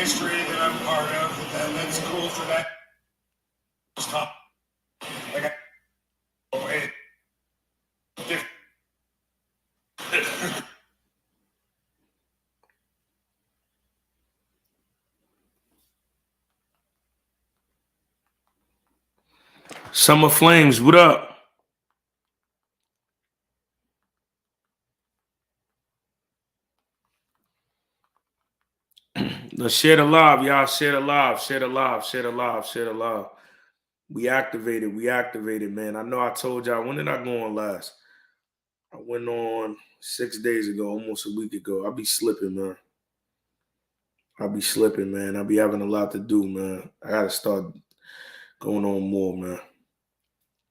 history that I'm part of, and that's cool for that. Stop. Like, Summer Flames, what up? Let's share the live, y'all. Share the live, share the live, share the live, share the live. We activated, man. I know I told y'all, when did I go on last? I went on 6 days ago, almost a week ago. I'll be slipping, man. I'll be having a lot to do, man. I gotta start going on more, man.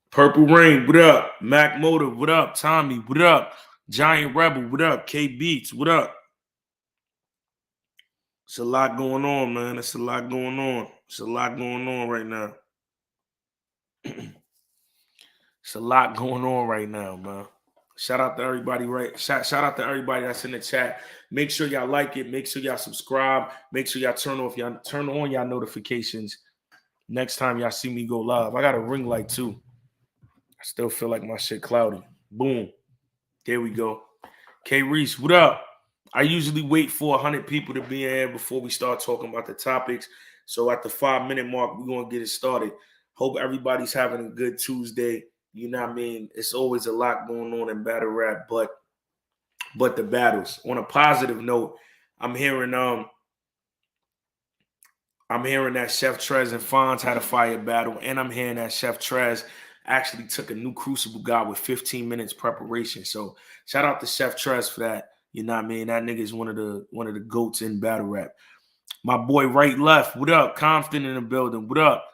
Purple Rain, what up? Mac Motive, what up? Tommy, what up? Giant Rebel, what up? K Beats, what up? It's a lot going on, man. It's a lot going on. It's a lot going on right now. It's a lot going on right now, man. Shout out to everybody, right? Shout out to everybody that's in the chat. Make sure y'all like it. Make sure y'all subscribe. Make sure y'all turn on y'all notifications. Next time y'all see me go live. I got a ring light too. I still feel like my shit cloudy. Boom. There we go. K Reese, what up? I usually wait for 100 people to be in here before we start talking about the topics. So at the 5-minute mark, we're going to get it started. Hope everybody's having a good Tuesday. You know what I mean? It's always a lot going on in battle rap, but the battles. On a positive note, I'm hearing that Chef Trez and Fonz had a fire battle, and I'm hearing that Chef Trez actually took a new Crucible guy with 15 minutes preparation. So shout out to Chef Trez for that. You know what I mean? That nigga is one of the GOATs in battle rap. My boy Right Left, what up? Compton in the building, what up?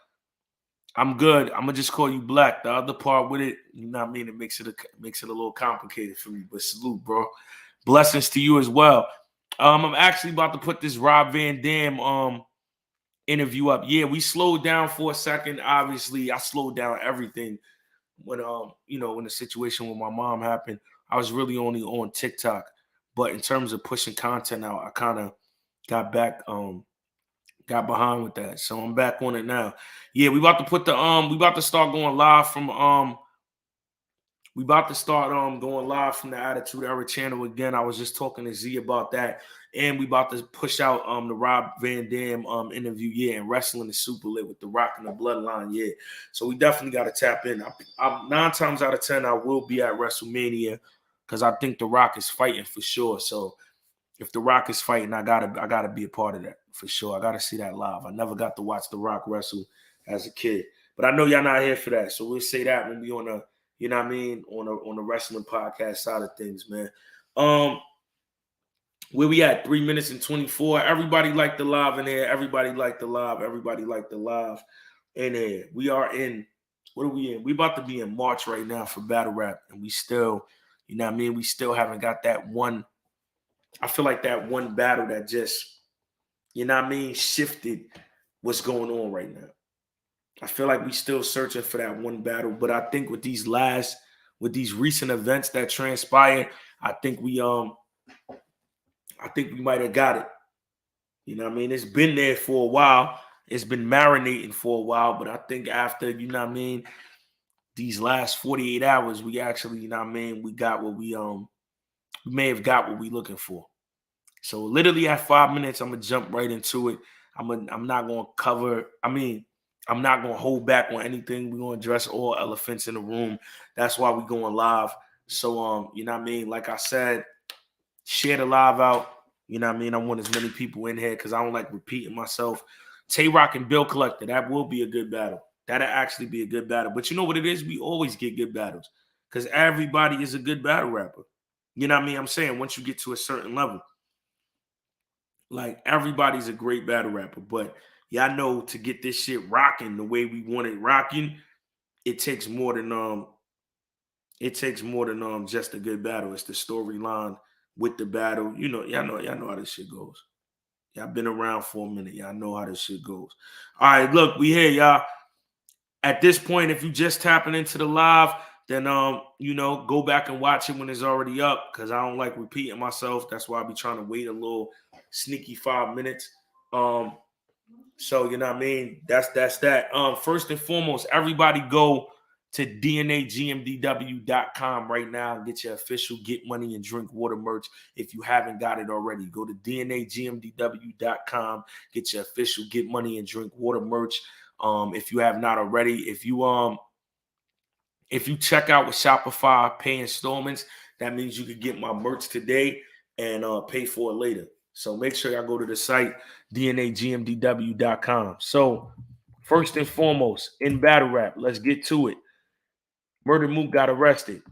I'm good. I'm gonna just call you Black. The other part with it, you know what I mean? It makes it a little complicated for me. But salute, bro. Blessings to you as well. I'm actually about to put this Rob Van Dam interview up. Yeah, we slowed down for a second. Obviously, I slowed down everything when when the situation with my mom happened. I was really only on TikTok. But in terms of pushing content out, I kind of got got behind with that. So I'm back on it now. Yeah, we about to put we about to start going live from going live from the Attitude Era channel again. I was just talking to Z about that. And we about to push out the Rob Van Dam interview, yeah, and wrestling is super lit with The Rock and the Bloodline, yeah. So we definitely got to tap in. I'm 9 times out of 10, I will be at WrestleMania because I think The Rock is fighting for sure. So if The Rock is fighting, I gotta be a part of that for sure. I gotta see that live. I never got to watch The Rock wrestle as a kid, but I know y'all not here for that. So we'll say that when we on a, you know what I mean, on the wrestling podcast side of things, man. Where we at? 3 minutes and 24. Everybody like the live in here. Everybody like the live. Everybody like the live in here. We are in. What are we in? We about to be in March right now for battle rap, and we still, you know what I mean. We still haven't got that one. I feel like that one battle that just, you know what I mean, shifted what's going on right now. I feel like we still searching for that one battle, but I think with these recent events that transpired, I think we might have got it. You know what I mean? It's been there for a while. It's been marinating for a while, but I think after, you know what I mean, these last 48 hours, we actually, you know what I mean, we got what we may have got what we looking for. So literally at 5 minutes, I'm gonna jump right into it. I'm not gonna cover. I'm not gonna hold back on anything. We're gonna address all elephants in the room. That's why we're going live. So you know what I mean? Like I said, share the live out. You know what I mean? I want as many people in here because I don't like repeating myself. Tay Rock and Bill Collector, that will be a good battle. That'll actually be a good battle. But you know what it is? We always get good battles because everybody is a good battle rapper. You know what I mean? I'm saying once you get to a certain level, like everybody's a great battle rapper. But y'all know to get this shit rocking the way we want it rocking, it takes more than just a good battle. It's the storyline with the battle. You know, y'all know how this shit goes. Y'all been around for a minute. Y'all know how this shit goes. All right, look, we here, y'all. At this point, if you just tapping into the live, then go back and watch it when it's already up because I don't like repeating myself. That's why I be trying to wait a little sneaky 5 minutes. So you know what I mean? That's that. First and foremost, everybody go to dnagmdw.com right now and get your official Get Money and Drink Water merch if you haven't got it already. Go to dnagmdw.com, get your official Get Money and Drink Water merch. If you have not already, if you check out with Shopify, pay installments, that means you can get my merch today and pay for it later. So make sure y'all go to the site, dnagmdw.com. So first and foremost, in battle rap, let's get to it. Murda Mook got arrested.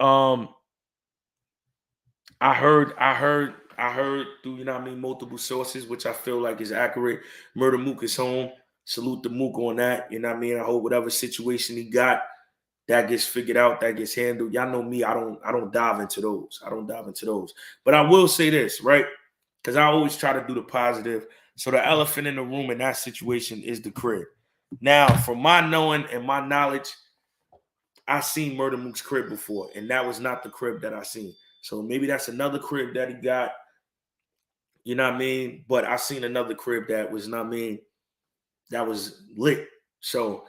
I heard through, you know what I mean, multiple sources, which I feel like is accurate. Murda Mook is home. Salute the Mook on that. You know what I mean? I hope whatever situation he got, that gets figured out, that gets handled. Y'all know me, I don't dive into those. But I will say this, right? Because I always try to do the positive. So the elephant in the room in that situation is the crib. Now, from my knowing and my knowledge, I seen Murda Mook's crib before, and that was not the crib that I seen. So maybe that's another crib that he got. You know what I mean? But I seen another crib that was, you know what I mean, that was lit. So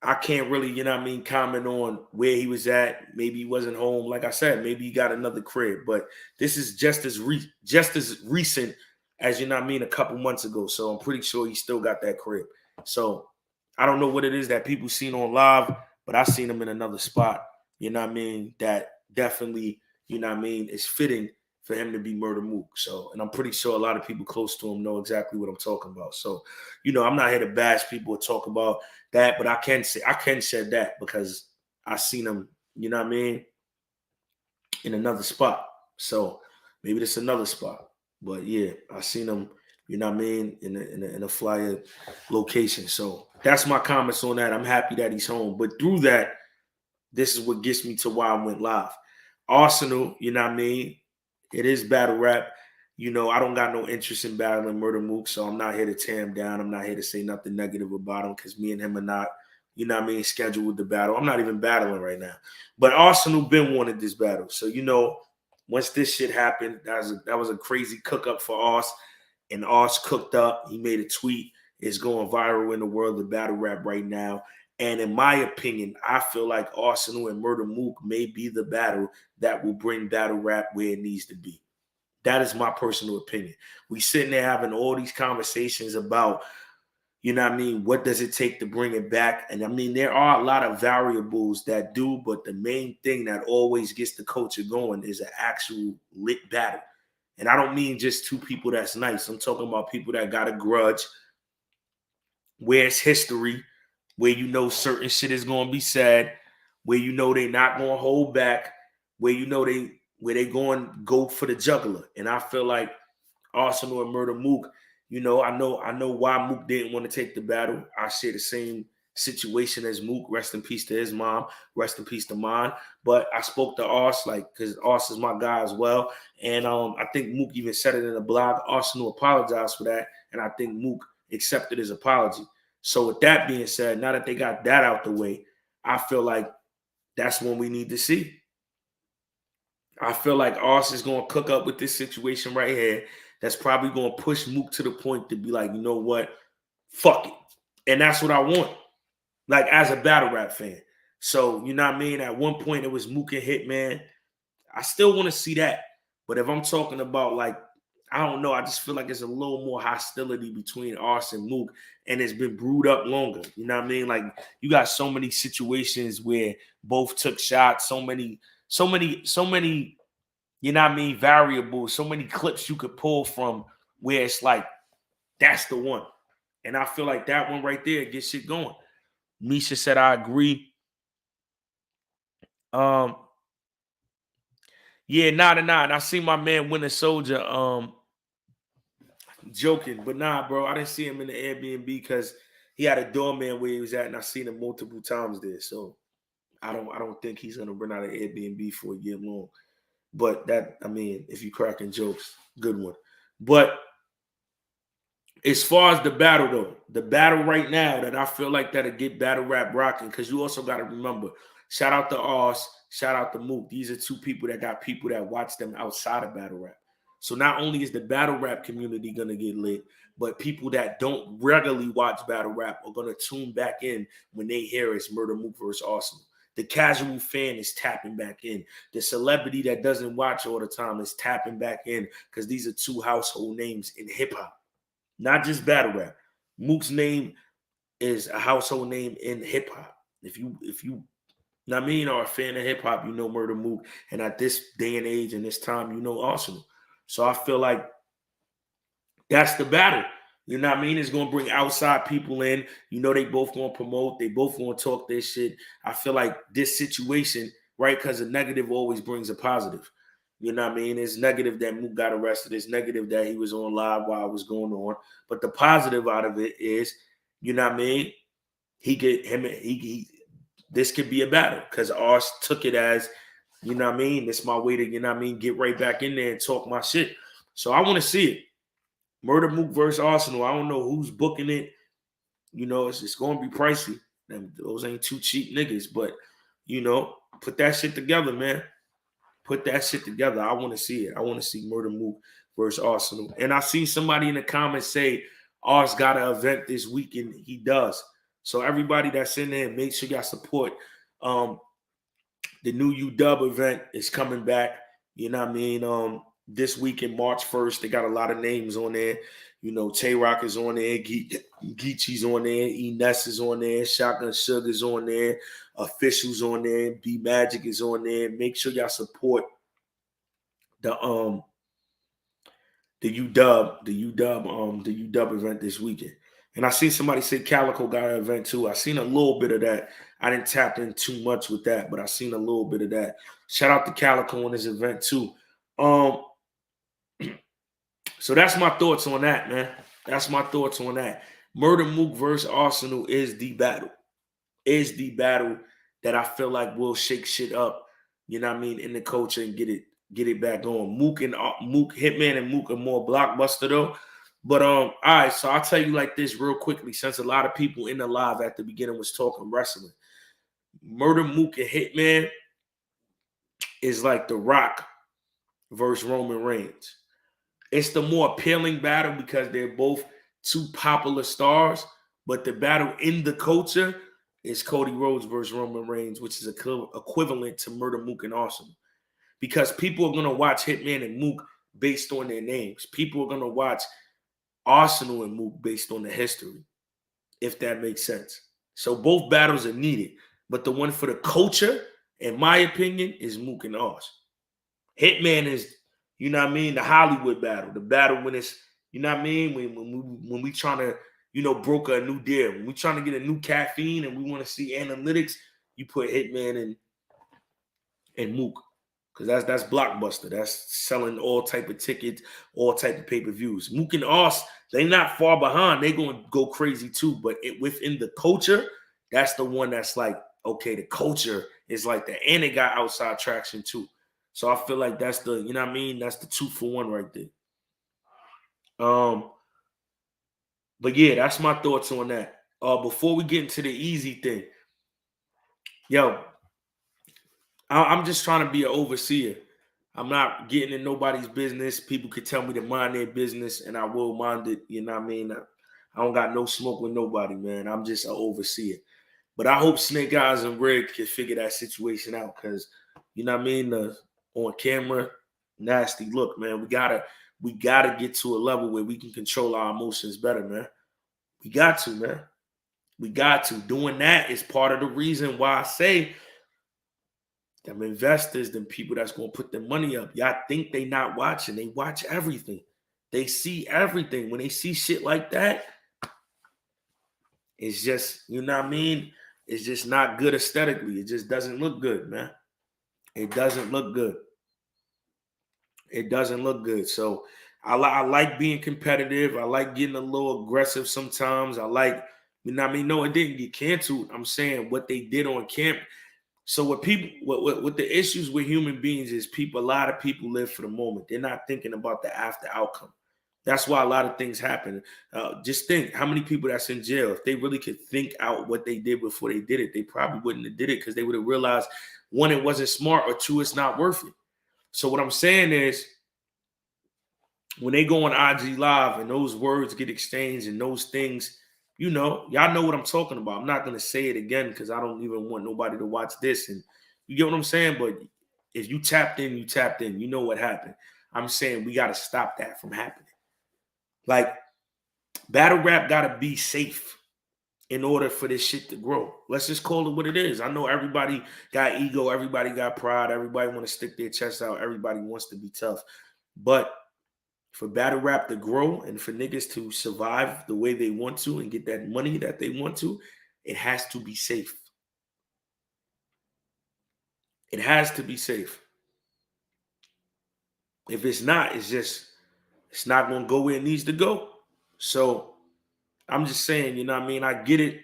I can't really, you know what I mean, comment on where he was at. Maybe he wasn't home. Like I said, maybe he got another crib. But this is just as recent as, you know what I mean, a couple months ago. So I'm pretty sure he still got that crib. So I don't know what it is that people seen on live, but I seen him in another spot. You know what I mean? That definitely, you know what I mean, is fitting for him to be Murda Mook. So, and I'm pretty sure a lot of people close to him know exactly what I'm talking about. So, you know, I'm not here to bash people or talk about that, but I can say that because I seen him, you know what I mean, in another spot. So maybe it's another spot. But yeah, I seen him, you know what I mean, in a flyer location. So that's my comments on that. I'm happy that he's home. But through that, this is what gets me to why I went live. Arsonal, you know what I mean? It is battle rap. You know, I don't got no interest in battling Murda Mook, so I'm not here to tear him down. I'm not here to say nothing negative about him because me and him are not, you know what I mean, scheduled the battle. I'm not even battling right now. But Arsonal been wanted this battle. So, you know, once this shit happened, that was a crazy cook up for Ars. And Ars cooked up. He made a tweet. It's going viral in the world of battle rap right now. And in my opinion, I feel like Arsonal and Murda Mook may be the battle that will bring battle rap where it needs to be. That is my personal opinion. We sitting there having all these conversations about, you know what I mean, what does it take to bring it back? And I mean, there are a lot of variables that do, but the main thing that always gets the culture going is an actual lit battle. And I don't mean just two people that's nice. I'm talking about people that got a grudge, where it's history, where you know certain shit is going to be said, where you know they not going to hold back, where you know where they going to go for the juggler. And I feel like Arsonal and Murda Mook, you know, I know why Mook didn't want to take the battle. I share the same situation as Mook. Rest in peace to his mom. Rest in peace to mine. But I spoke to Ars, like, because Ars is my guy as well. And I think Mook even said it in a blog. Arsonal apologized for that. And I think Mook accepted his apology. So with that being said, now that they got that out the way, I feel like that's when we need to see. I feel like Ars is going to cook up with this situation right here. That's probably going to push Mook to the point to be like, you know what? Fuck it. And that's what I want. Like, as a battle rap fan. So, you know what I mean? At one point, it was Mook and Hitman. I still want to see that. But if I'm talking about, like, I don't know, I just feel like there's a little more hostility between Ars and Mook, and it's been brewed up longer. You know what I mean? Like, you got so many situations where both took shots, so many, you know what I mean, variables, so many clips you could pull from where it's like, that's the one. And I feel like that one right there gets shit going. Misha said, I agree. Yeah, 9-9. I see my man Winter Soldier joking, but nah, bro. I didn't see him in the Airbnb because he had a doorman where he was at, and I seen him multiple times there. So I don't think he's gonna run out of Airbnb for a year long. But that, I mean, if you cracking jokes, good one. But as far as the battle, though, the battle right now that I feel like that'll get battle rap rocking, because you also got to remember, shout out to Ars, shout out to Mook. These are two people that got people that watch them outside of battle rap. So not only is the battle rap community gonna get lit, but people that don't regularly watch battle rap are gonna tune back in when they hear it's Murda Mook versus Arsenal. The casual fan is tapping back in. The celebrity that doesn't watch all the time is tapping back in because these are two household names in hip hop, not just battle rap. Mook's name is a household name in hip hop. If you know what I mean, are a fan of hip hop, you know Murda Mook, and at this day and age and this time, you know Arsenal. So I feel like that's the battle. You know what I mean? It's gonna bring outside people in. You know they both gonna promote. They both gonna talk their shit. I feel like this situation, right? Because a negative always brings a positive. You know what I mean? It's negative that Mook got arrested. It's negative that he was on live while it was going on. But the positive out of it is, you know what I mean? He could him he this could be a battle because Ars took it as, you know what I mean? It's my way to, you know what I mean, get right back in there and talk my shit. So I want to see it. Murda Mook versus Arsenal. I don't know who's booking it. You know, it's going to be pricey. Those ain't two cheap niggas, but, you know, put that shit together, man. Put that shit together. I want to see it. I want to see Murda Mook versus Arsenal. And I see somebody in the comments say, Ars got an event this weekend. He does. So everybody that's in there, make sure y'all support. The new UW event is coming back. You know what I mean? This weekend, March 1st, they got a lot of names on there. You know, Tay Rock is on there, Geechee's on there, E-Ness is on there, Shotgun Sugar's on there, Officials on there, B Magic is on there. Make sure y'all support the UW event this weekend. And I seen somebody say Calico got an event too. I seen a little bit of that. I didn't tap in too much with that, but I seen a little bit of that. Shout out to Calico on his event too. So that's my thoughts on that, man. That's my thoughts on that. Murda Mook versus Arsenal is the battle. Is the battle that I feel like will shake shit up, you know what I mean, in the culture and get it back on. Mook, Hitman and Mook are more blockbuster though. But all right, so I'll tell you like this real quickly, since a lot of people in the live at the beginning was talking wrestling. Murda Mook and Hitman is like The Rock versus Roman Reigns. It's the more appealing battle because they're both two popular stars, but the battle in the culture is Cody Rhodes versus Roman Reigns, which is equivalent to Murda Mook and Arsenal. Because people are going to watch Hitman and Mook based on their names. People are going to watch Arsenal and Mook based on the history, if that makes sense. So both battles are needed. But the one for the culture, in my opinion, is Mook and Ars. Hitman is, you know what I mean, the Hollywood battle. The battle when it's, you know what I mean, when we trying to, you know, broker a new deal. When we trying to get a new caffeine and we want to see analytics, you put Hitman and Mook. Because that's blockbuster. That's selling all type of tickets, all type of pay-per-views. Mook and Ars, they not far behind. They going to go crazy too. But within the culture, that's the one that's like, okay, the culture is like that. And they got outside traction too. So I feel like that's the, you know what I mean? That's the 2-for-1 right there. But yeah, that's my thoughts on that. Before we get into the Eazy thing, yo, I'm just trying to be an overseer. I'm not getting in nobody's business. People could tell me to mind their business, and I will mind it. You know what I mean? I don't got no smoke with nobody, man. I'm just an overseer. But I hope Snake Eyes and Rig can figure that situation out because, you know what I mean? On camera, nasty look, man. We gotta get to a level where we can control our emotions better, man. We got to, man. We got to. Doing that is part of the reason why I say them investors, them people that's going to put their money up, y'all think they not watching. They watch everything. They see everything. When they see shit like that, it's just, you know what I mean? It's just not good aesthetically. It just doesn't look good, man. It doesn't look good. It doesn't look good. So I like being competitive. I like getting a little aggressive sometimes. I like, you know what I mean? No, it didn't get canceled. I'm saying what they did on camp. So what the issues with human beings is a lot of people live for the moment. They're not thinking about the after outcome. That's why a lot of things happen. Just think how many people that's in jail. If they really could think out what they did before they did it, they probably wouldn't have did it because they would have realized, one, it wasn't smart, or two, it's not worth it. So what I'm saying is when they go on IG Live and those words get exchanged and those things, y'all know what I'm talking about. I'm not gonna say it again because I don't even want nobody to watch this. And you get what I'm saying? But if you tapped in, you tapped in. You know what happened. I'm saying we gotta stop that from happening. Like battle rap gotta be safe in order for this shit to grow. Let's just call it what it is. I know everybody got ego, everybody got pride, everybody want to stick their chest out, everybody wants to be tough. But for battle rap to grow and for niggas to survive the way they want to and get that money that they want to, it has to be safe. It has to be safe. If it's not, it's not going to go where it needs to go. So I'm just saying, you know what I mean? I get it.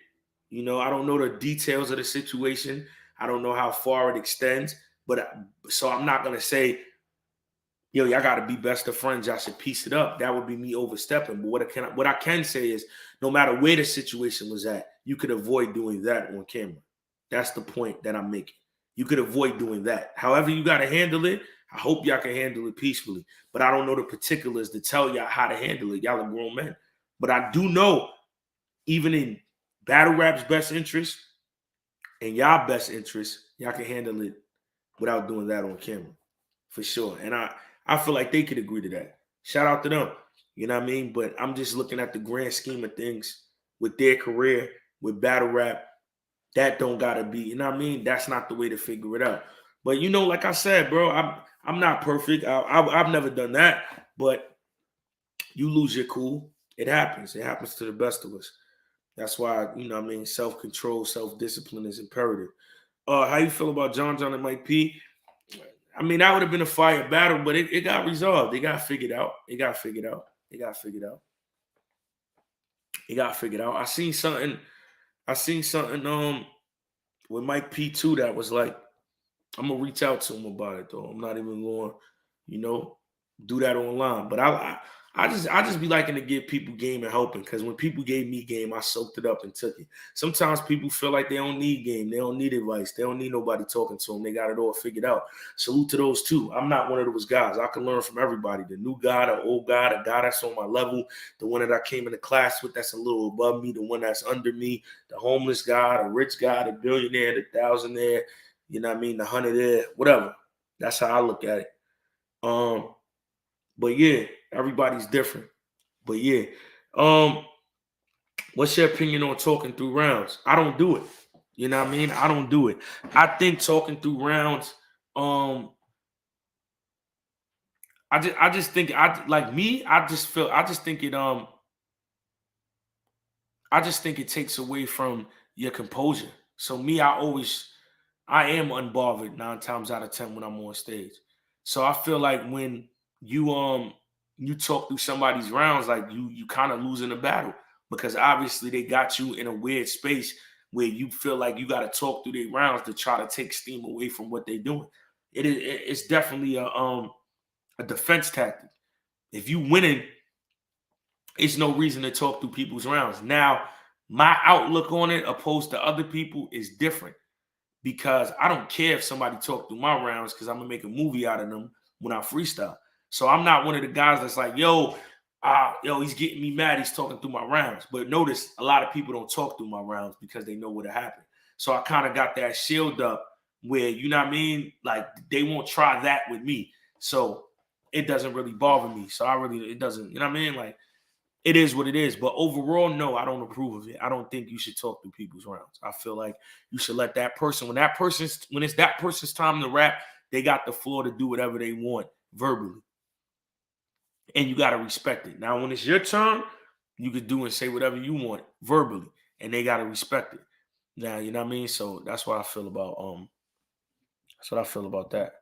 I don't know the details of the situation. I don't know how far it extends. So I'm not going to say, yo, y'all got to be best of friends. Y'all should piece it up. That would be me overstepping. But what I can say is, no matter where the situation was at, you could avoid doing that on camera. That's the point that I'm making. You could avoid doing that. However you got to handle it, I hope y'all can handle it peacefully. But I don't know the particulars to tell y'all how to handle it. Y'all are grown men. But I do know, even in battle rap's best interest and y'all best interest, y'all can handle it without doing that on camera. For sure. And I feel like they could agree to that. Shout out to them. You know what I mean? But I'm just looking at the grand scheme of things with their career, with battle rap. That don't gotta be, you know what I mean? That's not the way to figure it out. But like I said, bro, I'm not perfect. I've never done that. But you lose your cool. It happens. It happens to the best of us. That's why, what I mean, self-control, self-discipline is imperative. How you feel about John and Mike P? I mean, that would have been a fire battle, but it got resolved. It got figured out. It got figured out. It got figured out. It got figured out. I seen something with Mike P too that was like, I'm gonna reach out to him about it though. I'm not even going, you know, do that online. But I just be liking to give people game and helping, because when people gave me game, I soaked it up and took it. Sometimes people feel like they don't need game, they don't need advice, they don't need nobody talking to them. They got it all figured out. Salute to those too. I'm not one of those guys. I can learn from everybody. The new guy, the old guy, the guy that's on my level, the one that I came into class with that's a little above me, the one that's under me, the homeless guy, the rich guy, the billionaire, the thousandaire. You know what I mean? The hundred there, whatever. That's how I look at it. But yeah, everybody's different. But yeah. What's your opinion on talking through rounds? I don't do it. You know what I mean? I don't do it. I think talking through rounds, I just think I just think it takes away from your composure. So me, I am unbothered 9 times out of 10 when I'm on stage. So I feel like when you talk through somebody's rounds, like you kind of losing the battle, because obviously they got you in a weird space where you feel like you got to talk through their rounds to try to take steam away from what they're doing. It's definitely a defense tactic. If you winning, it's no reason to talk through people's rounds. Now, my outlook on it opposed to other people is different, because I don't care if somebody talk through my rounds, because I'm gonna make a movie out of them when I freestyle. So I'm not one of the guys that's like, he's getting me mad, he's talking through my rounds. But notice a lot of people don't talk through my rounds because they know what'll happen. So I kind of got that shield up where, you know what I mean? Like, they won't try that with me. So it doesn't really bother me. So it doesn't, you know what I mean? Like, it is what it is. But overall, no, I don't approve of it. I don't think you should talk through people's rounds. I feel like you should let that person, when it's that person's time to rap, they got the floor to do whatever they want verbally. And you got to respect it. Now, when it's your turn, you could do and say whatever you want verbally, and they got to respect it. Now, you know what I mean? So that's what I feel about that.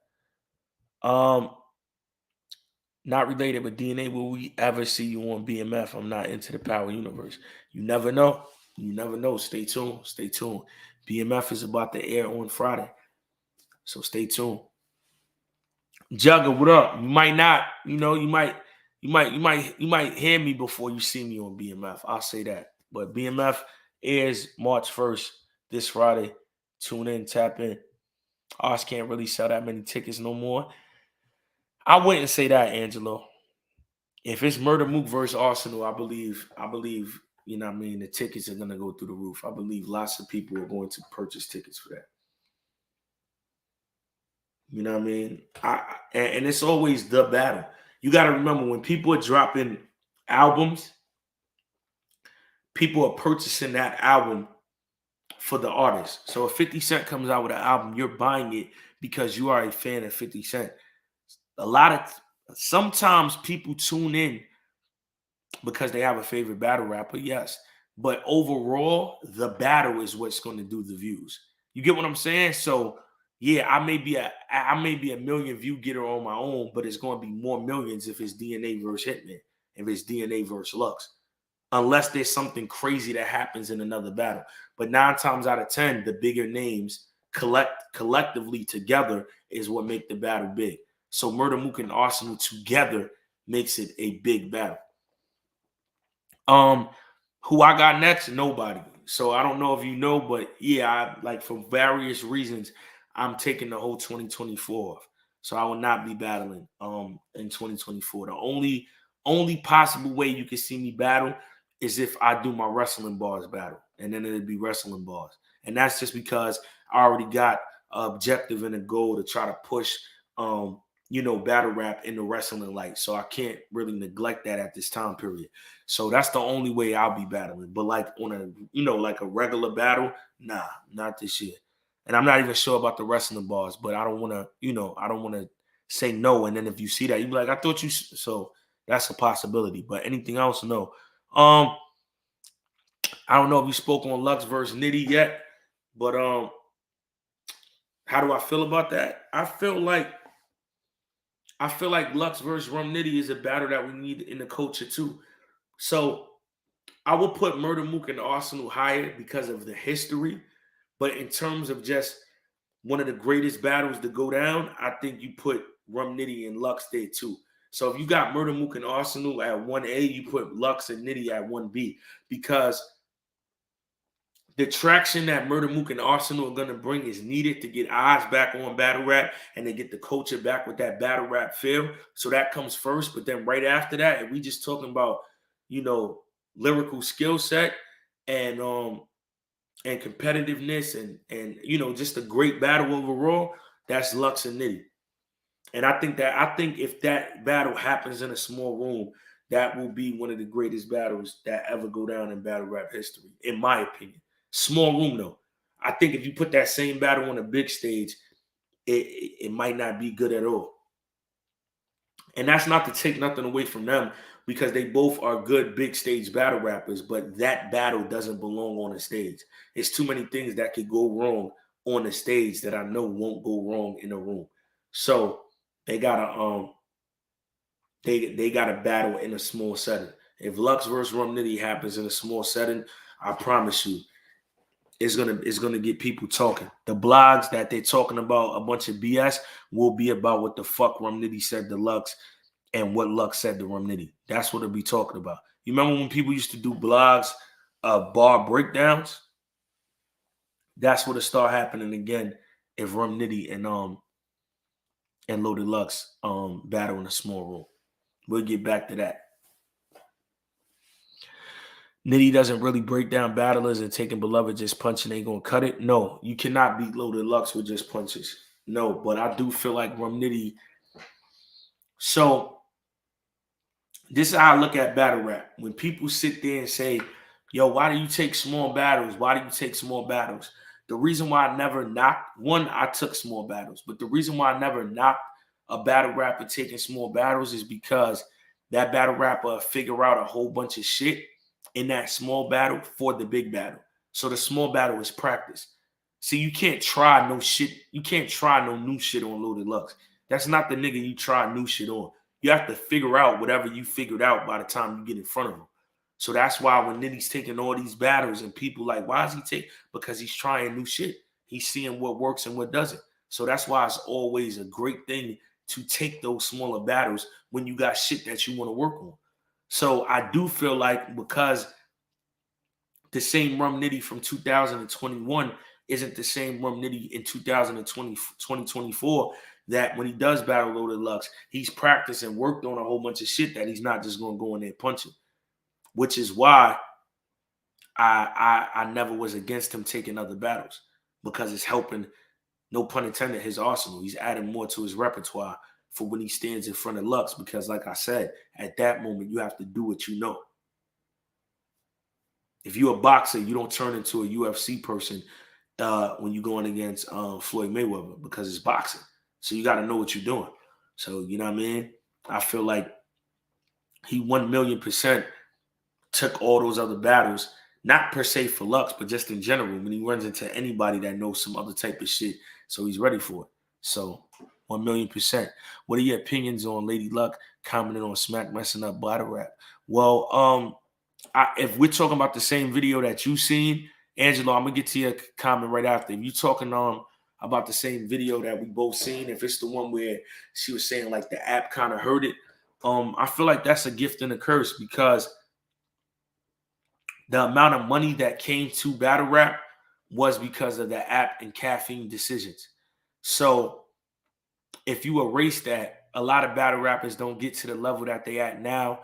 Not related, but DNA, will we ever see you on BMF? I'm not into the Power Universe. You never know. You never know. Stay tuned. Stay tuned. BMF is about to air on Friday. So stay tuned. Jugger, what up? You might not, you might hear me before you see me on BMF. I'll say that. But BMF airs March 1st, this Friday. Tune in, tap in. Ours can't really sell that many tickets no more. I wouldn't say that, Angelo. If it's Murda Mook versus Arsenal, I believe, you know what I mean, the tickets are gonna go through the roof. I believe lots of people are going to purchase tickets for that. You know what I mean? And it's always the battle. You got to remember when people are dropping albums, people are purchasing that album for the artist. So if 50 Cent comes out with an album, you're buying it because you are a fan of 50 Cent. A lot of sometimes people tune in because they have a favorite battle rapper, yes. But overall, the battle is what's going to do the views. You get what I'm saying? So yeah, I may be a million view getter on my own, but it's going to be more millions if it's DNA versus Hitman, if it's DNA versus Lux, unless there's something crazy that happens in another battle. But 9 times out of 10, the bigger names collectively together is what make the battle big. So Murda Mook and Arsenal together makes it a big battle. Um, who I got next? Nobody. So I don't know if you know, but yeah, like for various reasons, I'm taking the whole 2024 off. So I will not be battling in 2024. The only possible way you can see me battle is if I do my wrestling bars battle, and then it'd be wrestling bars, and that's just because I already got an objective and a goal to try to push battle rap in the wrestling light. So I can't really neglect that at this time period. So that's the only way I'll be battling. But like on like a regular battle, nah, not this year. And I'm not even sure about the wrestling bars, but I don't want to, I don't want to say no. And then if you see that, you be like, I thought you. So that's a possibility. But anything else, no. I don't know if you spoke on Lux versus Nitty yet, but how do I feel about that? I feel like Lux versus Rum Nitty is a battle that we need in the culture too. So I will put Murda Mook and Arsenal higher because of the history. But in terms of just one of the greatest battles to go down, I think you put Rum Nitty and Lux there too. So if you got Murda Mook and Arsenal at 1A, you put Lux and Nitty at 1B because the traction that Murda Mook and Arsenal are going to bring is needed to get eyes back on battle rap and to get the culture back with that battle rap feel. So that comes first. But then right after that, if we just talking about, you know, lyrical skill set and competitiveness and just a great battle overall, that's Lux and Nitty. And I think if that battle happens in a small room, that will be one of the greatest battles that ever go down in battle rap history, in my opinion. Small room though. I think if you put that same battle on a big stage, it might not be good at all. And that's not to take nothing away from them because they both are good big stage battle rappers, but that battle doesn't belong on the stage. It's too many things that could go wrong on the stage that I know won't go wrong in a room. So they gotta they gotta battle in a small setting. If Lux versus Rum Nitty happens in a small setting, I promise you, it's gonna get people talking. The blogs that they're talking about a bunch of BS will be about what the fuck Rum Nitty said to Lux and what Lux said to Rum Nitty. That's what they'll be talking about. You remember when people used to do blogs, bar breakdowns? That's what it start happening again if Rum Nitty and Loaded Lux battle in a small room. We'll get back to that. Nitty doesn't really break down battlers and taking beloved just punching ain't gonna cut it. No, you cannot beat Loaded Lux with just punches. No, but I do feel like Rum Nitty. So this is how I look at battle rap. When people sit there and say, yo, why do you take small battles? Why do you take small battles? The reason why I never knocked, one, I took small battles, but the reason why I never knocked a battle rapper taking small battles is because that battle rapper figure out a whole bunch of shit in that small battle for the big battle. So the small battle is practice. See, you can't try no shit. You can't try no new shit on Loaded Lux. That's not the nigga you try new shit on. You have to figure out whatever you figured out by the time you get in front of him. So that's why when Nitty's taking all these battles and people like, why is he taking? Because he's trying new shit. He's seeing what works and what doesn't. So that's why it's always a great thing to take those smaller battles when you got shit that you want to work on. So I do feel like because the same Rum Nitty from 2021 isn't the same Rum Nitty in 2020, 2024 that when he does battle Loaded Lux, he's practiced and worked on a whole bunch of shit that he's not just going to go in there punching, which is why I never was against him taking other battles because it's helping, no pun intended, his arsenal. He's adding more to his repertoire for when he stands in front of Lux because, like I said, at that moment, you have to do what you know. If you're a boxer, you don't turn into a UFC person when you're going against Floyd Mayweather because it's boxing. So you got to know what you're doing. So, you know what I mean? I feel like he 1,000,000% took all those other battles, not per se for Lux, but just in general, when he runs into anybody that knows some other type of shit. So he's ready for it. So 1,000,000%. What are your opinions on Lady Luck commenting on Smack messing up battle rap? Well, if we're talking about the same video that you seen, Angelo, I'm gonna get to your comment right after. If you're talking about the same video that we both seen, if it's the one where she was saying like the app kind of hurt it, I feel like that's a gift and a curse because the amount of money that came to battle rap was because of the app and caffeine decisions. So if you erase that, a lot of battle rappers don't get to the level that they at now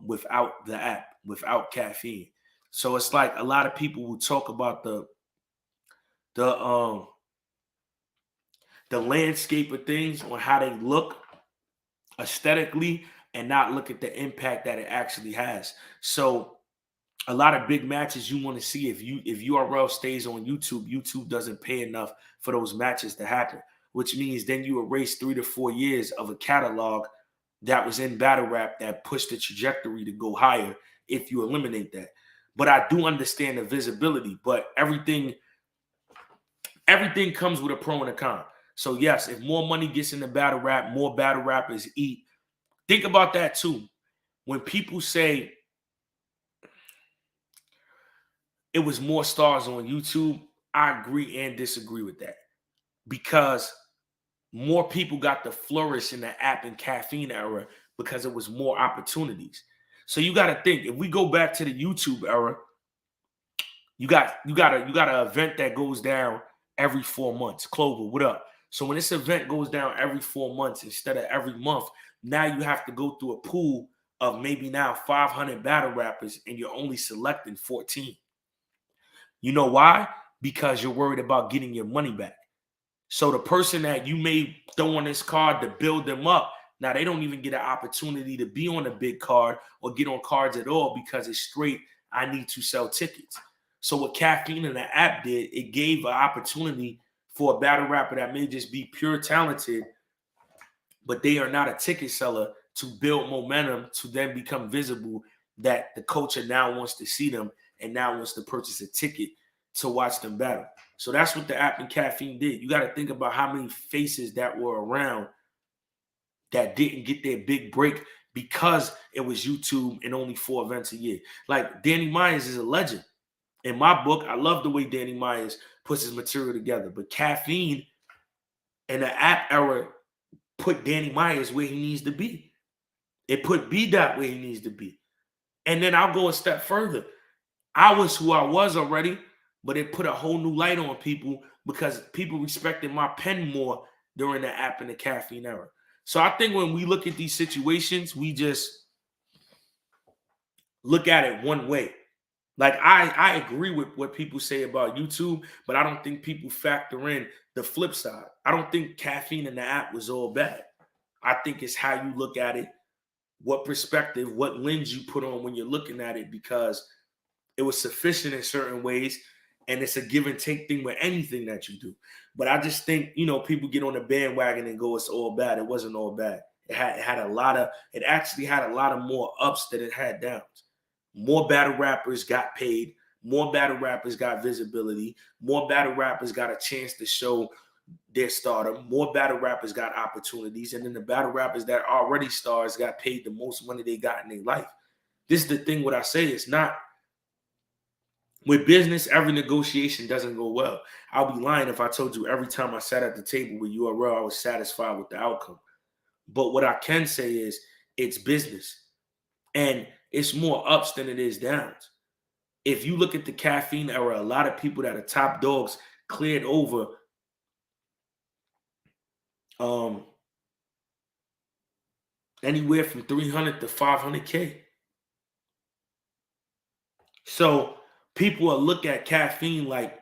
without the app, without caffeine. So it's like a lot of people will talk about the landscape of things on how they look aesthetically and not look at the impact that it actually has. So a lot of big matches you want to see, if URL stays on YouTube, YouTube doesn't pay enough for those matches to happen, which means then you erase 3 to 4 years of a catalog that was in battle rap that pushed the trajectory to go higher if you eliminate that. But I do understand the visibility, but everything comes with a pro and a con. So yes, if more money gets into battle rap, more battle rappers eat. Think about that too. When people say it was more stars on YouTube, I agree and disagree with that because more people got to flourish in the app and caffeine era because it was more opportunities. So you got to think, if we go back to the YouTube era, you got an event that goes down every 4 months. Clover, what up? So when this event goes down every 4 months instead of every month, now you have to go through a pool of maybe now 500 battle rappers and you're only selecting 14. You know why? Because you're worried about getting your money back. So the person that you may throw on this card to build them up, now they don't even get an opportunity to be on a big card or get on cards at all because it's straight, I need to sell tickets. So what caffeine and the app did, it gave an opportunity for a battle rapper that may just be pure talented, but they are not a ticket seller, to build momentum to then become visible, that the culture now wants to see them and now wants to purchase a ticket to watch them battle. So that's what the app and caffeine did. You got to think about how many faces that were around that didn't get their big break because it was YouTube and only 4 events a year. Like Danny Myers is a legend. In my book, I love the way Danny Myers puts his material together. But caffeine and the app era put Danny Myers where he needs to be. It put B-Dot where he needs to be. And then I'll go a step further. I was who I was already, but it put a whole new light on people because people respected my pen more during the app and the caffeine era. So I think when we look at these situations, we just look at it one way. Like I agree with what people say about YouTube, but I don't think people factor in the flip side. I don't think caffeine in the app was all bad. I think it's how you look at it, what perspective, what lens you put on when you're looking at it, because it was sufficient in certain ways, and it's a give and take thing with anything that you do. But I just think, people get on the bandwagon and go, it's all bad. It wasn't all bad. It actually had a lot of more ups than it had downs. More battle rappers got paid. More battle rappers got visibility. More battle rappers got a chance to show their stardom. More battle rappers got opportunities. And then the battle rappers that are already stars got paid the most money they got in their life. This is the thing what I say. It's not, with business, every negotiation doesn't go well. I'll be lying if I told you every time I sat at the table with URL, I was satisfied with the outcome. But what I can say is it's business. And it's more ups than it is downs. if you look at the caffeine era, a lot of people that are top dogs cleared over um anywhere from 300 to 500K. So people will look at caffeine like,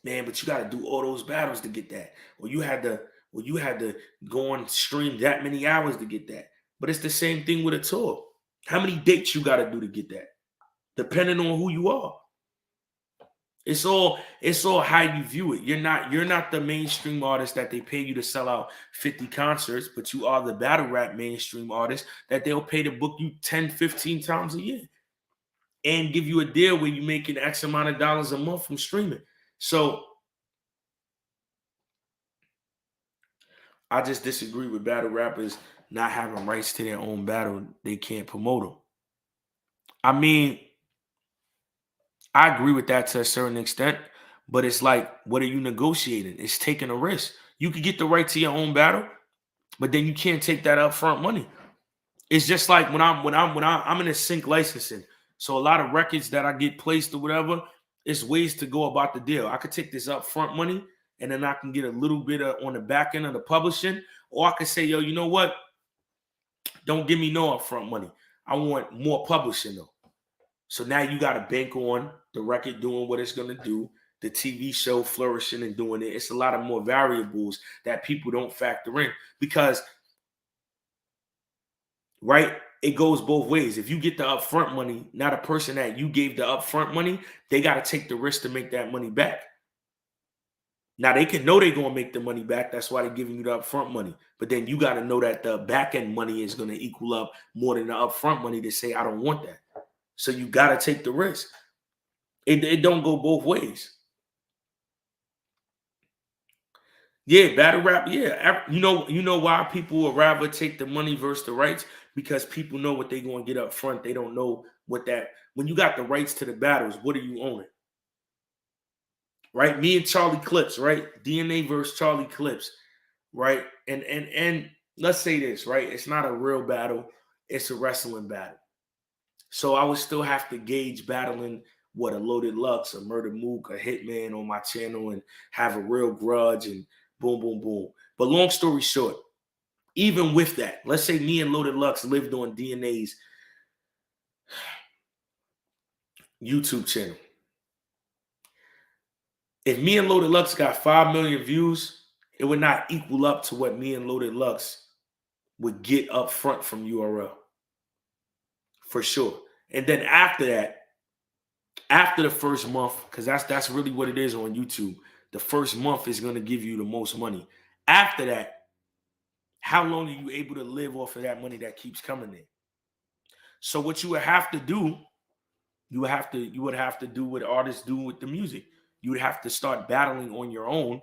man, but you got to do all those battles to get that, or you had to go on stream that many hours to get that. But it's the same thing with a tour. How many dates you got to do to get that, depending on who you are. It's all how you view it. You're not the mainstream artist that they pay you to sell out 50 concerts, but you are the battle rap mainstream artist that they'll pay to book you 10, 15 times a year and give you a deal where you're making X amount of dollars a month from streaming. So I just disagree with battle rappers not having rights to their own battle. They can't promote them. I mean, I agree with that to a certain extent, but it's like, what are you negotiating? It's taking a risk. You could get the right to your own battle, but then you can't take that upfront money. It's just like I'm in a sync licensing. So a lot of records that I get placed or whatever, it's ways to go about the deal. I could take this upfront money and then I can get a little bit on the back end of the publishing, or I could say, yo, you know what? Don't give me no upfront money. I want more publishing though. So now you got to bank on the record doing what it's going to do, the TV show flourishing and doing it. It's a lot of more variables that people don't factor in because, right, it goes both ways. If you get the upfront money, not a person that you gave the upfront money, they got to take the risk to make that money back. Now they can know they're going to make the money back. That's why they're giving you the upfront money. But then you got to know that the back end money is going to equal up more than the upfront money to say, I don't want that. So you got to take the risk. It don't go both ways. Yeah, battle rap. Yeah, you know why people would rather take the money versus the rights, because people know what they're going to get up front. They don't know what that. When you got the rights to the battles, what are you owning? Right? Me and Charlie Clips, right? DNA versus Charlie Clips, right? And let's say this, right? It's not a real battle. It's a wrestling battle. So I would still have to gauge battling what a Loaded Lux, a Murda Mook, a Hitman on my channel and have a real grudge and boom, boom, boom. But long story short, even with that, let's say me and Loaded Lux lived on DNA's YouTube channel. If me and Loaded Lux got 5 million views, it would not equal up to what me and Loaded Lux would get up front from URL. For sure. And then after that, after the first month, because that's really what it is on YouTube. The first month is going to give you the most money. After that, how long are you able to live off of that money that keeps coming in? So what you would have to do, you would have to do what artists do with the music. You would have to start battling on your own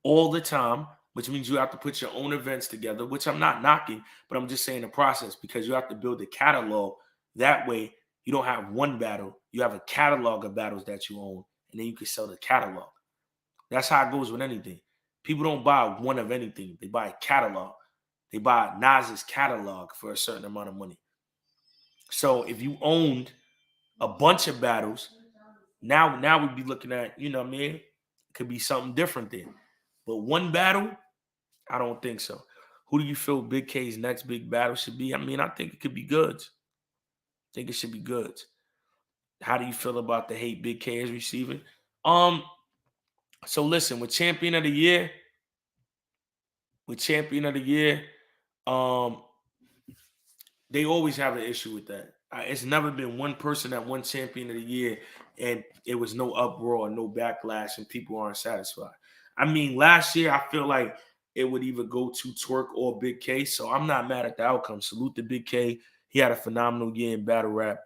all the time, which means you have to put your own events together, which I'm not knocking, but I'm just saying the process, because you have to build a catalog. That way, you don't have one battle. You have a catalog of battles that you own, and then you can sell the catalog. That's how it goes with anything. People don't buy one of anything. They buy a catalog. They buy Nas's catalog for a certain amount of money. So if you owned a bunch of battles, now we'd be looking at, you know what I mean? It could be something different then. But one battle, I don't think so. Who do you feel Big K's next big battle should be? I mean, I think it could be Goods. I think it should be Goods. How do you feel about the hate Big K is receiving? Um, so listen, with champion of the year, um, they always have an issue with that. It's never been one person that won champion of the year and it was no uproar, no backlash, and people aren't satisfied. I mean, last year I feel like it would either go to Twerk or Big K, so I'm not mad at the outcome. Salute to Big K. He had a phenomenal year in battle rap.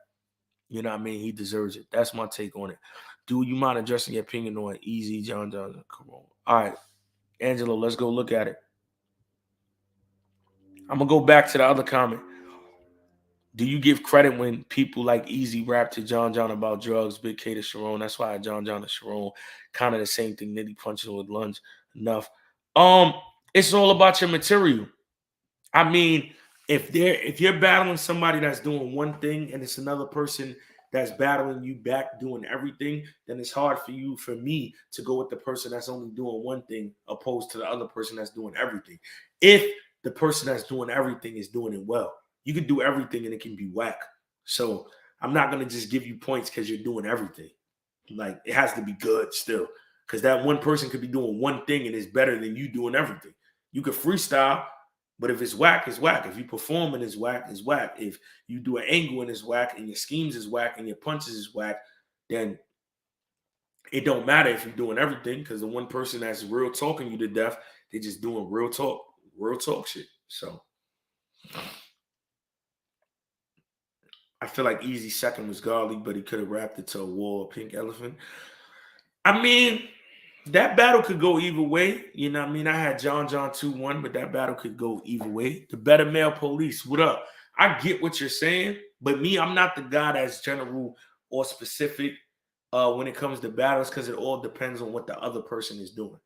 You know what I mean? He deserves it. That's my take on it. Do you mind addressing your opinion on Eazy, John Johnson? Come on. All right, Angelo, let's go look at it. I'm going to go back to the other comment. Do you give credit when people like Eazy rap to John John about drugs, Big K to Sharon? That's why John John and Sharon kind of the same thing. Nitty punching with lunge enough. It's all about your material. I mean, if you're battling somebody that's doing one thing and it's another person that's battling you back doing everything, then it's hard for me to go with the person that's only doing one thing opposed to the other person that's doing everything. If the person that's doing everything is doing it well, you can do everything and it can be whack. So I'm not gonna just give you points because you're doing everything. Like it has to be good still, because that one person could be doing one thing and it's better than you doing everything. You could freestyle, but if it's whack, it's whack. If you perform and it's whack, it's whack. If you do an angle and it's whack, and your schemes is whack, and your punches is whack, then it don't matter if you're doing everything, because the one person that's real talking you to death, they just doing real talk shit. So I feel like Easy second was godly, but he could have wrapped it to a wall of pink elephant. I mean, that battle could go either way. You know what I mean? I had John 2-1, but that battle could go either way. The better male police, what up? I get what you're saying, but me, I'm not the guy that's general or specific when it comes to battles, because it all depends on what the other person is doing.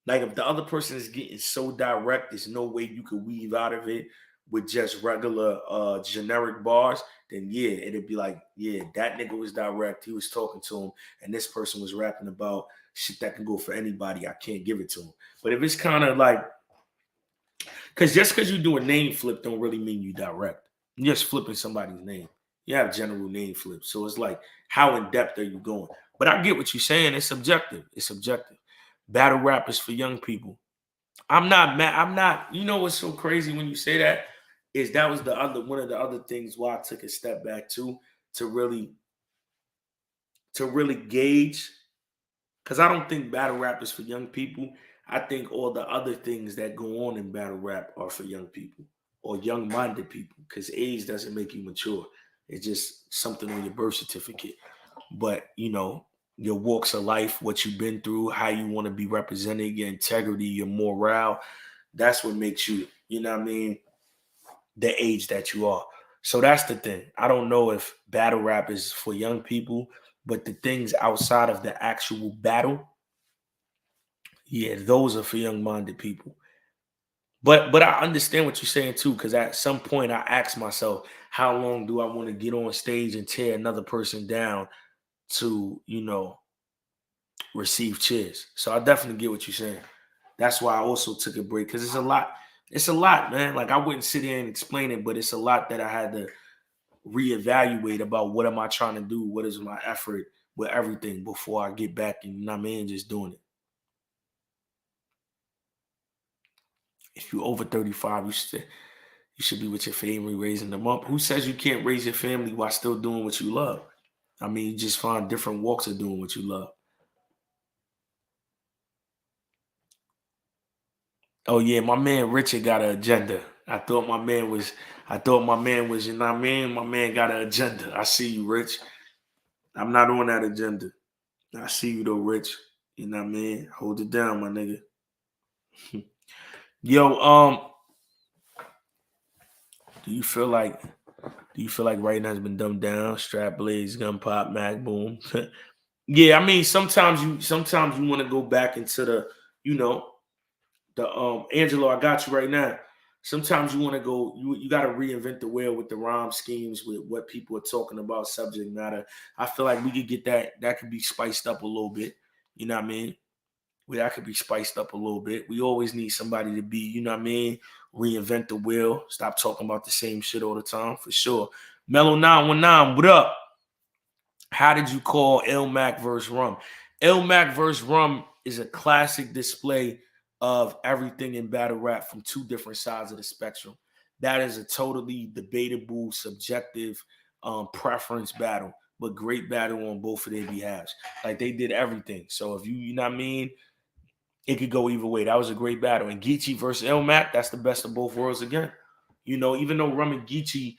Like if the other person is getting so direct, there's no way you could weave out of it with just regular generic bars, then yeah, it'd be like, yeah, that nigga was direct. He was talking to him, and this person was rapping about shit that can go for anybody. I can't give it to him. But if it's kind of like, because just because you do a name flip don't really mean you direct. You're just flipping somebody's name. You have general name flips. So it's like, how in depth are you going? But I get what you're saying. It's subjective. It's subjective. Battle rap is for young people. I'm not mad. I'm not. You know what's so crazy when you say that is that was the other one of the other things why I took a step back too, to really gauge, because I don't think battle rap is for young people. I think all the other things that go on in battle rap are for young people or young-minded people, because age doesn't make you mature. It's just something on your birth certificate. But your walks of life, what you've been through, how you want to be represented, your integrity, your morale, that's what makes you, you know what I mean, the age that you are. So that's the thing. I don't know if battle rap is for young people, but the things outside of the actual battle, yeah, those are for young-minded people. But I understand what you're saying too, because at some point I asked myself, how long do I want to get on stage and tear another person down to, receive cheers? So I definitely get what you're saying. That's why I also took a break, because it's a lot. It's a lot, man. Like I wouldn't sit here and explain it, but it's a lot that I had to reevaluate about what am I trying to do, what is my effort with everything before I get back and, just doing it. If you're over 35, you should be with your family raising them up. Who says you can't raise your family while still doing what you love? I mean, you just find different walks of doing what you love. Oh yeah, my man Richard got an agenda. I thought my man was, you know what I mean? My man got an agenda. I see you, Rich. I'm not on that agenda. I see you though, Rich. You know what I mean? Hold it down, my nigga. Yo, do you feel like writing has been dumbed down? Strap blades, gun pop, mag boom. Yeah, I mean sometimes you want to go back into you know, Angelo, I got you right now. Sometimes you want to go, you got to reinvent the wheel with the rhyme schemes, with what people are talking about, subject matter. I feel like we could get that could be spiced up a little bit. You know what I mean? That could be spiced up a little bit. We always need somebody to be, you know what I mean? Reinvent the wheel. Stop talking about the same shit all the time, for sure. Mellow 919, what up? How did you call El Mac versus Rum? El Mac versus Rum is a classic display of everything in battle rap from two different sides of the spectrum. That is a totally debatable, subjective preference battle, but great battle on both of their behalves. Like they did everything. So if you know what I mean, it could go either way. That was a great battle. And Geechee versus El Mac, that's the best of both worlds again. Even though Rum and Geechee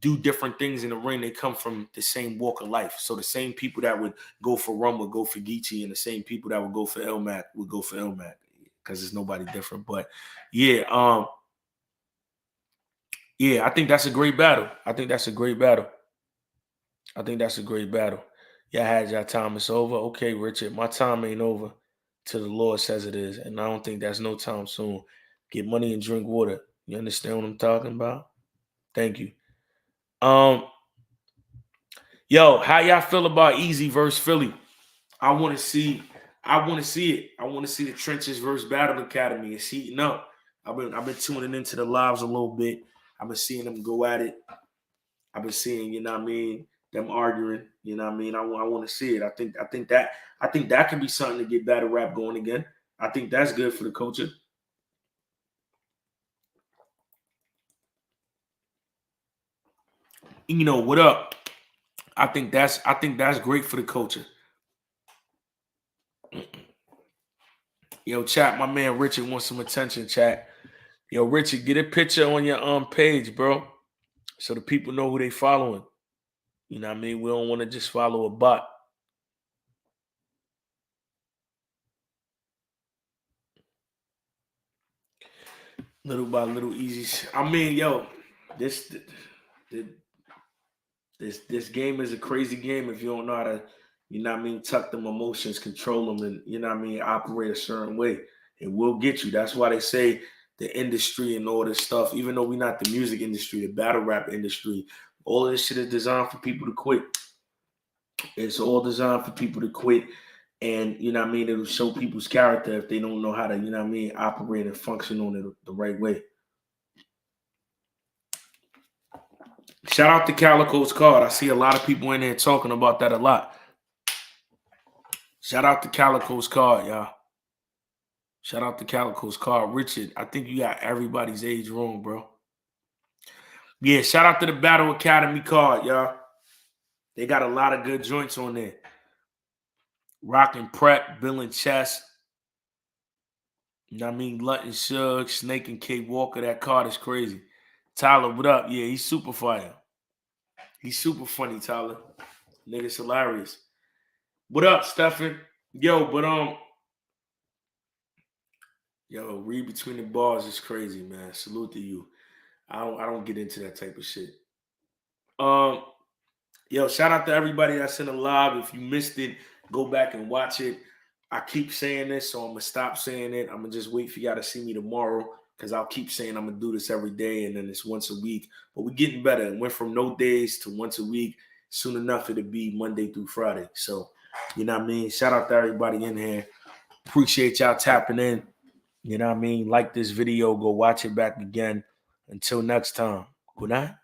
do different things in the ring, they come from the same walk of life. So the same people that would go for Rum would go for Geechee, and the same people that would go for El Mac would go for El Mac, because there's nobody different. But yeah, I think that's a great battle. I think that's a great battle. Yeah, I had your time. It's over. Okay, Richard, my time ain't over till the Lord says it is, and I don't think that's no time soon. Get money and drink water. You understand what I'm talking about? Thank you. Um, Yo, how y'all feel about Eazy versus Philly? I want to see it. I want to see the Trenches versus Battle Academy. It's heating up. I've been tuning into the lives a little bit. I've been seeing them go at it. I've been seeing, you know what I mean, them arguing. You know what I mean. I want to see it. I think that can be something to get battle rap going again. I think that's good for the culture. You know what up? I think that's great for the culture. Yo, chat, my man Richard wants some attention, chat. Yo, Richard, get a picture on your page, bro. So the people know who they following. You know what I mean? We don't want to just follow a bot. Little by little, easy. I mean, yo, this this game is a crazy game if you don't know how to, you know what I mean, tuck them emotions, control them, and you know what I mean, operate a certain way. It will get you. That's why they say the industry and all this stuff, even though we're not the music industry, the battle rap industry, all of this shit is designed for people to quit. It's all designed for people to quit. And you know what I mean, it'll show people's character if they don't know how to, you know what I mean, operate and function on it the right way. Shout out to Calico's card. I see a lot of people in there talking about that a lot. Shout out to Calico's card, y'all. Shout out to Calico's card. Richard, I think you got everybody's age wrong, bro. Yeah, shout out to the Battle Academy card, y'all. They got a lot of good joints on there. Rock and Prep, Bill and Chess. You know what I mean? Lutt and Shug, Snake and K Walker. That card is crazy. Tyler, what up? Yeah, he's super fire. He's super funny, Tyler. Nigga's hilarious. What up, Stefan? Yo, yo, read between the bars is crazy, man. Salute to you. I don't get into that type of shit. Yo, shout out to everybody that's in the live. If you missed it, go back and watch it. I keep saying this, so I'm gonna stop saying it. I'm gonna just wait for y'all to see me tomorrow because I'll keep saying I'm gonna do this every day, and then it's once a week. But we're getting better. It went from no days to once a week. Soon enough, it'll be Monday through Friday. So, you know what I mean? Shout out to everybody in here. Appreciate y'all tapping in. You know what I mean? Like this video, go watch it back again. Until next time, good night.